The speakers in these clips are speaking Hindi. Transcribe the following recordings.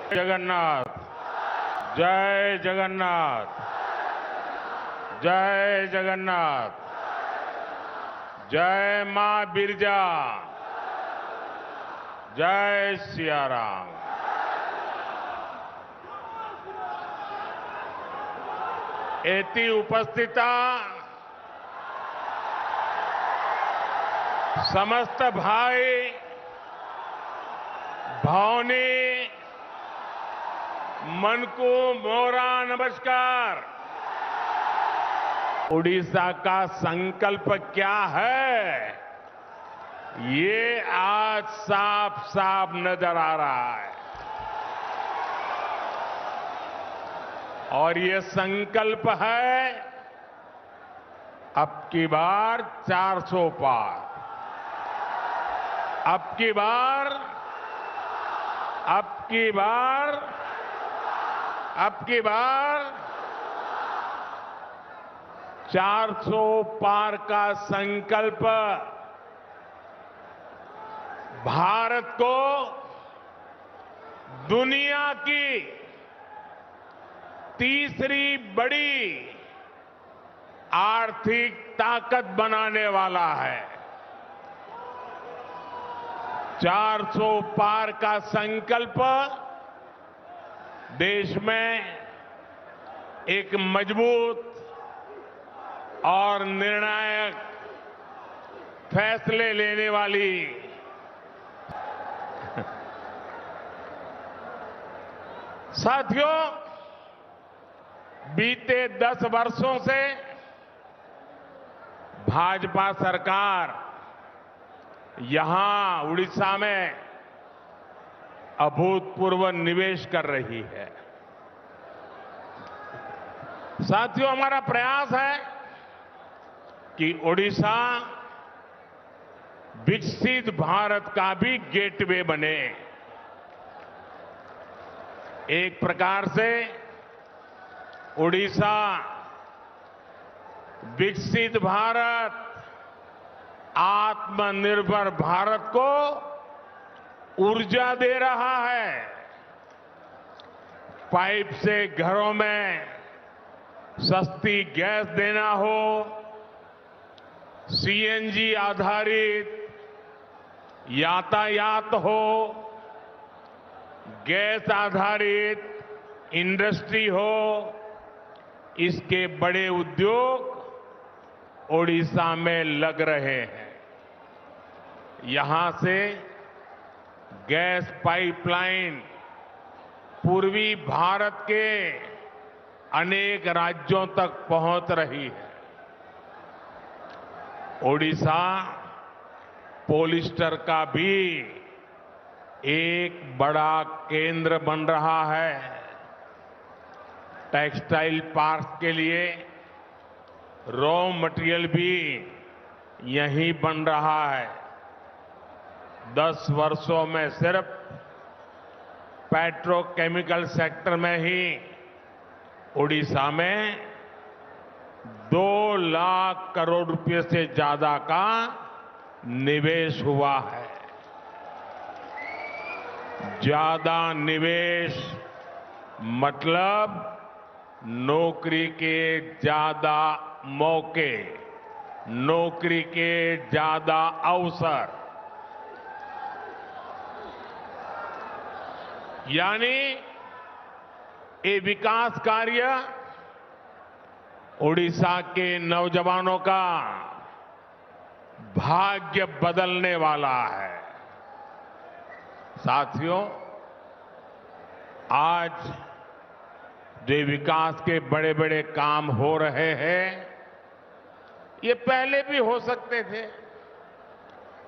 जगन्नाथ। जय जगन्नाथ। जय जगन्नाथ। जय मां बिरजा। जय सिया राम। एती उपस्थिता समस्त भाई भौनी मन को मोरा नमस्कार। उड़ीसा का संकल्प क्या है, ये आज साफ साफ नजर आ रहा है। और ये संकल्प है अब की बार 400 पार। अब की बार 400 पार का संकल्प भारत को दुनिया की तीसरी बड़ी आर्थिक ताकत बनाने वाला है। 400 पार का संकल्प देश में एक मजबूत और निर्णायक फैसले लेने वाली साथियों, बीते 10 वर्षों से भाजपा सरकार यहां उड़ीसा में अभूतपूर्व निवेश कर रही है। साथियों, हमारा प्रयास है कि उड़ीसा विकसित भारत का भी गेटवे बने। एक प्रकार से उड़ीसा विकसित भारत, आत्मनिर्भर भारत को ऊर्जा दे रहा है। पाइप से घरों में सस्ती गैस देना हो, सीएनजी आधारित यातायात हो, गैस आधारित इंडस्ट्री हो, इसके बड़े उद्योग ओडिशा में लग रहे हैं। यहां से गैस पाइपलाइन पूर्वी भारत के अनेक राज्यों तक पहुंच रही है। ओडिशा पॉलिएस्टर का भी एक बड़ा केंद्र बन रहा है। टेक्सटाइल पार्क के लिए रॉ मटेरियल भी यहीं बन रहा है। 10 वर्षों में सिर्फ पेट्रोकेमिकल सेक्टर में ही ओडिशा में 2 लाख करोड़ रुपए से ज्यादा का निवेश हुआ है। ज्यादा निवेश मतलब नौकरी के ज्यादा मौके, नौकरी के ज्यादा अवसर, यानी ये विकास कार्य ओडिशा के नौजवानों का भाग्य बदलने वाला है। साथियों, आज जो विकास के बड़े बड़े काम हो रहे हैं, ये पहले भी हो सकते थे,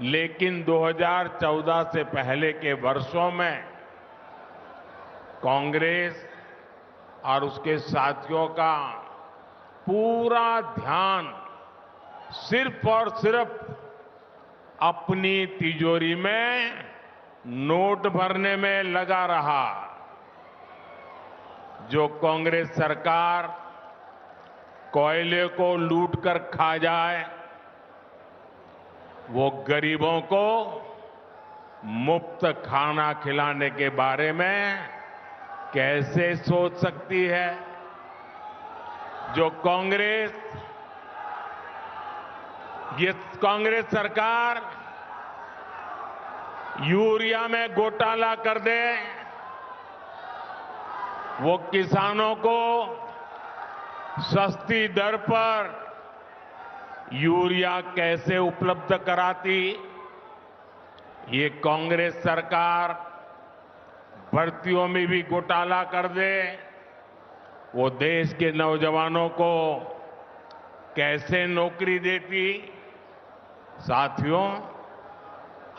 लेकिन 2014 से पहले के वर्षों में कांग्रेस और उसके साथियों का पूरा ध्यान सिर्फ और सिर्फ अपनी तिजोरी में नोट भरने में लगा रहा। जो कांग्रेस सरकार कोयले को लूट कर खा जाए, वो गरीबों को मुफ्त खाना खिलाने के बारे में कैसे सोच सकती है? जो कांग्रेस सरकार यूरिया में घोटाला कर दे, वो किसानों को सस्ती दर पर यूरिया कैसे उपलब्ध कराती? ये कांग्रेस सरकार भर्तियों में भी घोटाला कर दे, वो देश के नौजवानों को कैसे नौकरी देती? साथियों,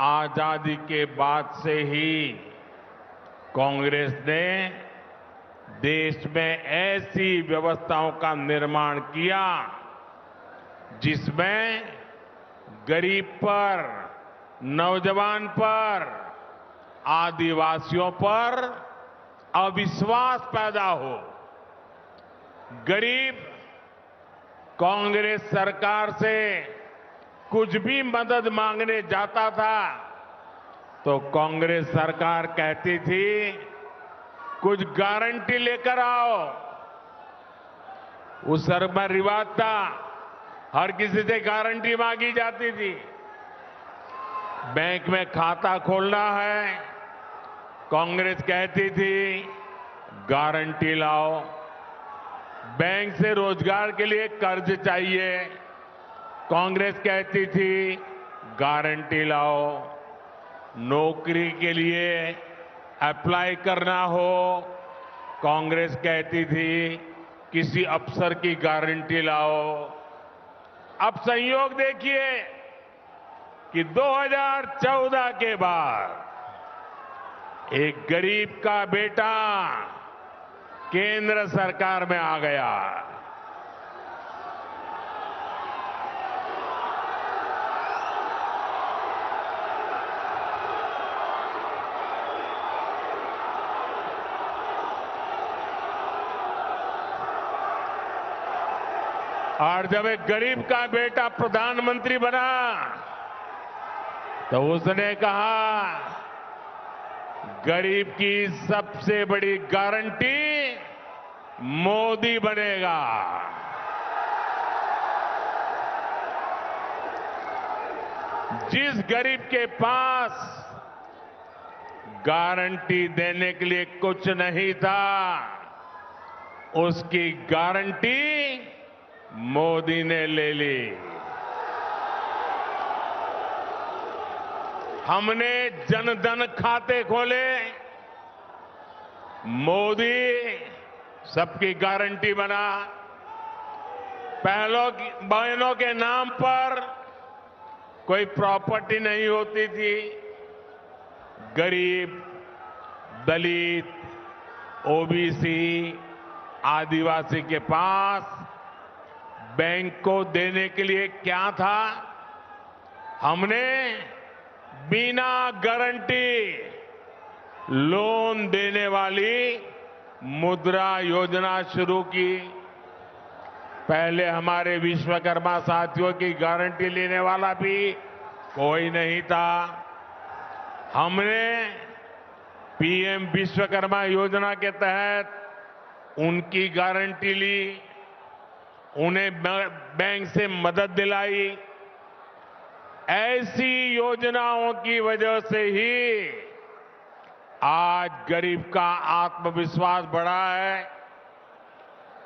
आजादी के बाद से ही कांग्रेस ने देश में ऐसी व्यवस्थाओं का निर्माण किया जिसमें गरीब पर, नौजवान पर, आदिवासियों पर अविश्वास पैदा हो। गरीब कांग्रेस सरकार से कुछ भी मदद मांगने जाता था तो कांग्रेस सरकार कहती थी कुछ गारंटी लेकर आओ। उस समय रिवाज था, हर किसी से गारंटी मांगी जाती थी। बैंक में खाता खोलना है, कांग्रेस कहती थी गारंटी लाओ। बैंक से रोजगार के लिए कर्ज चाहिए, कांग्रेस कहती थी गारंटी लाओ। नौकरी के लिए अप्लाई करना हो, कांग्रेस कहती थी किसी अफसर की गारंटी लाओ। अब संयोग देखिए कि 2014 के बाद एक गरीब का बेटा केंद्र सरकार में आ गया। और जब एक गरीब का बेटा प्रधानमंत्री बना तो उसने कहा गरीब की सबसे बड़ी गारंटी मोदी बनेगा। जिस गरीब के पास गारंटी देने के लिए कुछ नहीं था, उसकी गारंटी मोदी ने ले ली। हमने जनधन खाते खोले, मोदी सबकी गारंटी बना। बहनों के नाम पर कोई प्रॉपर्टी नहीं होती थी। गरीब, दलित, ओबीसी, आदिवासी के पास बैंक को देने के लिए क्या था? हमने बिना गारंटी लोन देने वाली मुद्रा योजना शुरू की। पहले हमारे विश्वकर्मा साथियों की गारंटी लेने वाला भी कोई नहीं था। हमने पीएम विश्वकर्मा योजना के तहत उनकी गारंटी ली, उन्हें बैंक से मदद दिलाई। ऐसी योजनाओं की वजह से ही आज गरीब का आत्मविश्वास बढ़ा है।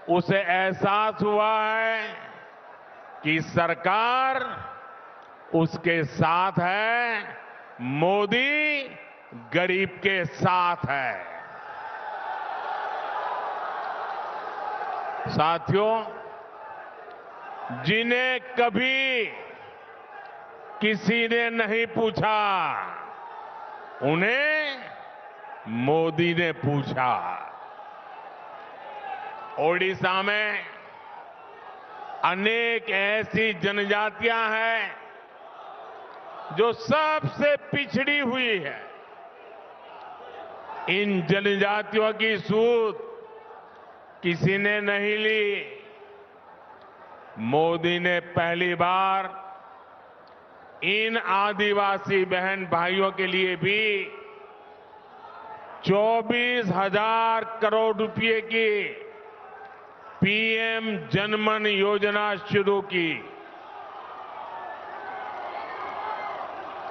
उसे एहसास हुआ है कि सरकार उसके साथ है, मोदी गरीब के साथ है। साथियों, जिन्हें कभी किसी ने नहीं पूछा, उन्हें मोदी ने पूछा। ओडिशा में अनेक ऐसी जनजातियां हैं जो सबसे पिछड़ी हुई है। इन जनजातियों की सूध किसी ने नहीं ली। मोदी ने पहली बार इन आदिवासी बहन भाइयों के लिए भी 24,000 करोड़ रुपए की पीएम जनमन योजना शुरू की।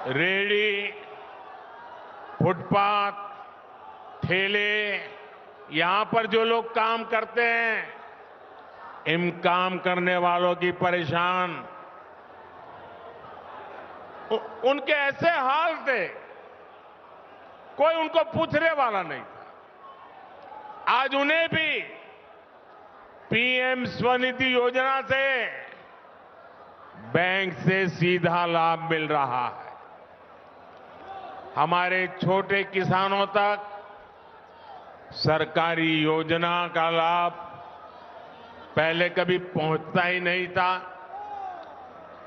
रेहड़ी, फुटपाथ, ठेले, यहां पर जो लोग काम करते हैं, इन काम करने वालों की परेशान उनके ऐसे हाल थे, कोई उनको पूछने वाला नहीं था। आज उन्हें भी पीएम स्वनिधि योजना से बैंक से सीधा लाभ मिल रहा है। हमारे छोटे किसानों तक सरकारी योजना का लाभ पहले कभी पहुंचता ही नहीं था।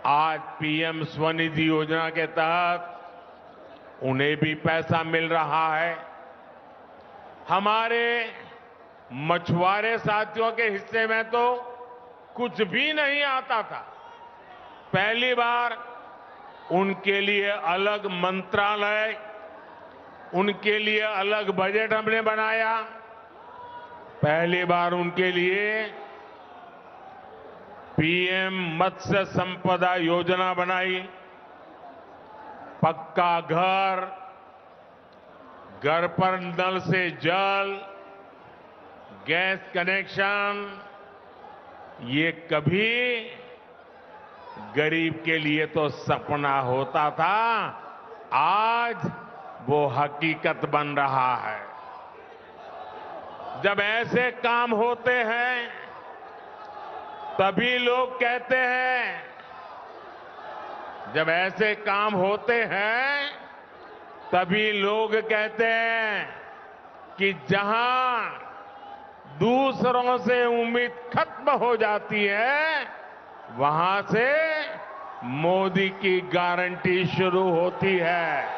आज पीएम स्वनिधि योजना के तहत उन्हें भी पैसा मिल रहा है। हमारे मछुआरे साथियों के हिस्से में तो कुछ भी नहीं आता था। पहली बार उनके लिए अलग मंत्रालय, उनके लिए अलग बजट हमने बनाया। पहली बार उनके लिए पीएम मत्स्य संपदा योजना बनाई। पक्का घर, घर पर नल से जल, गैस कनेक्शन, ये कभी गरीब के लिए तो सपना होता था, आज वो हकीकत बन रहा है। जब ऐसे काम होते हैं तभी लोग कहते हैं, जब ऐसे काम होते हैं तभी लोग कहते हैं कि जहां दूसरों से उम्मीद खत्म हो जाती है, वहां से मोदी की गारंटी शुरू होती है।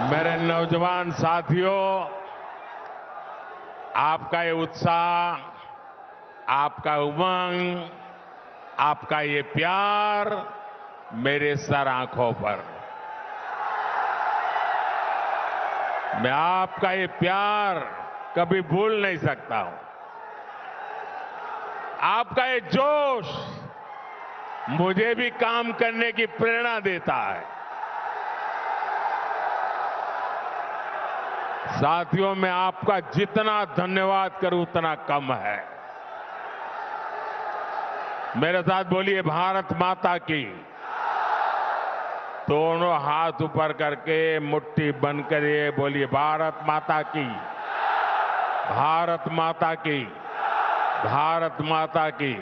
मेरे नौजवान साथियों, आपका ये उत्साह, आपका उमंग, आपका ये प्यार मेरे सर आंखों पर। मैं आपका ये प्यार कभी भूल नहीं सकता हूं। आपका ये जोश मुझे भी काम करने की प्रेरणा देता है। साथियों, मैं आपका जितना धन्यवाद करूं उतना कम है। मेरे साथ बोलिए भारत माता की। दोनों हाथ ऊपर करके मुट्ठी बंद करिए, बोलिए भारत माता की, भारत माता की, भारत माता की।